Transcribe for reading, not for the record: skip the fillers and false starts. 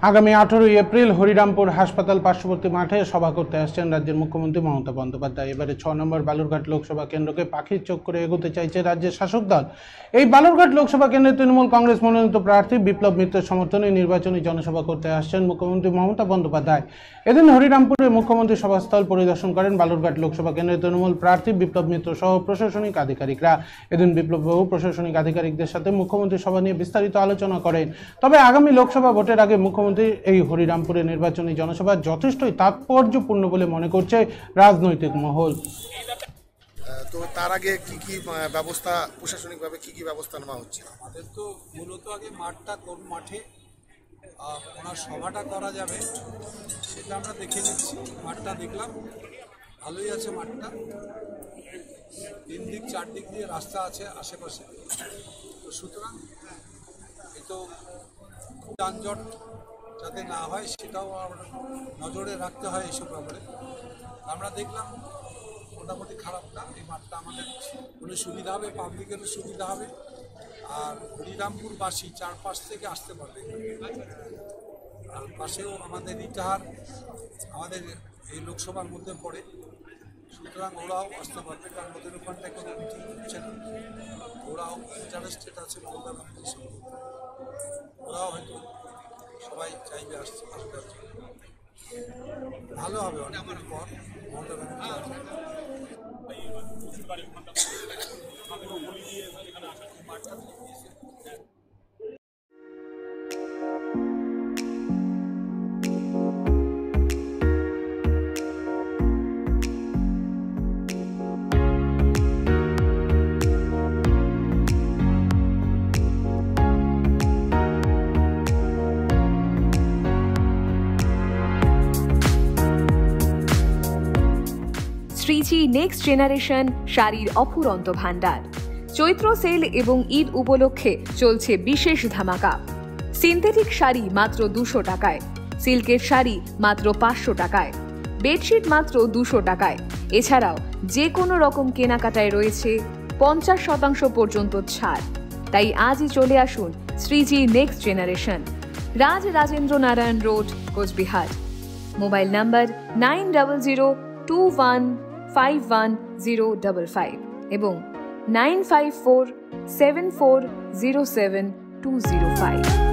আগামী 18 এপ্রিল হরিরামপুর হাসপাতাল পার্শ্ববর্তী মাঠে সভা করতে আসছেন রাজ্যের মুখ্যমন্ত্রী মমতা বন্দ্যোপাধ্যায়। এবারে 6 নম্বর বালুরঘাট লোকসভা কেন্দ্রকে পাখির চোখ করে এগোতে চাইছে রাজ্যের শাসক দল। এই বালুরঘাট লোকসভা কেন্দ্রে তৃণমূল কংগ্রেস মনোনীত প্রার্থী বিপ্লব মিত্রের সমর্থনে নির্বাচনী জনসভা করতে আসছেন মুখ্যমন্ত্রী মমতা বন্দ্যোপাধ্যায়। এদিন হরিরামপুরে মুখ্যমন্ত্রী সভাস্থল পরিদর্শন করেন বালুরঘাট লোকসভা কেন্দ্রের তৃণমূল প্রার্থী বিপ্লব মিত্র সহ প্রশাসনিক আধিকারিকরা। এদিন বিপ্লববাবু প্রশাসনিক আধিকারিকদের সাথে মুখ্যমন্ত্রী সভা নিয়ে বিস্তারিত আলোচনা করেন। তবে আগামী লোকসভা ভোটের আগে মুখ্যমন্ত্রী এই হরিরামপুরে নির্বাচনী জনসভা যথেষ্টই তাৎপর্যপূর্ণ বলে মনে করছে রাজনৈতিক মহল। তো তার আগে কি কি ব্যবস্থা প্রশাসনিকভাবে কি কি ব্যবস্থা নেওয়া হচ্ছে? আমাদের তো মূলত আগে মাঠটা কোন মাঠে ওনার সভাটা করা যাবে সেটা আমরা দেখে নিচ্ছি। মাঠটা দেখলাম ভালোই আছে, মাঠটা 3 দিক 4 দিক দিয়ে রাস্তা আছে আশেপাশে, তো সুতরাং এ তো যানজট যাতে না হয় সেটাও নজরে রাখতে হয় এইসব ব্যাপারে। আমরা দেখলাম মোটামুটি খারাপ না, এই মাঠটা আমাদের খুবই সুবিধা হবে, পাবলিকেরও সুবিধা হবে, আর হরিরামপুরবাসী চারপাশ থেকে আসতে পারবে। আর পাশেও আমাদের ইটাহার আমাদের এই লোকসভার মধ্যে পড়ে, সুতরাং ওরাও আসতে পারবে, কারণ ওদের ওখানটায় কোনো মিটিং হচ্ছে না, ওরাও ইন্টারেস্টেড আছে মমতা ব্যানার্জির সঙ্গে, ওরাও হয়তো সবাই চাইবে আসতে ভালো হবে। অনেকদিন পর মমতা ব্যানার্জি শ্রীজি নেক্সট জেনারেশন শাড়ির অফুরন্ত ভান্ডার। চৈত্র সেল এবং ঈদ উপলক্ষে চলছে বিশেষ ধামাকা। সিনথেটিক শাড়ি মাত্র 200 টাকায়, সিল্কের শাড়ি মাত্র 500 টাকায়, বেডশিট মাত্র 200 টাকায়। এছাড়াও যে কোনো রকম কেনাকাটায় রয়েছে 50% পর্যন্ত ছাড়। তাই আজই চলে আসুন Shreeji next generation, Rajendra Narayan road, Cooch Behar. Mobile number 9002151055 এবং 9547407205।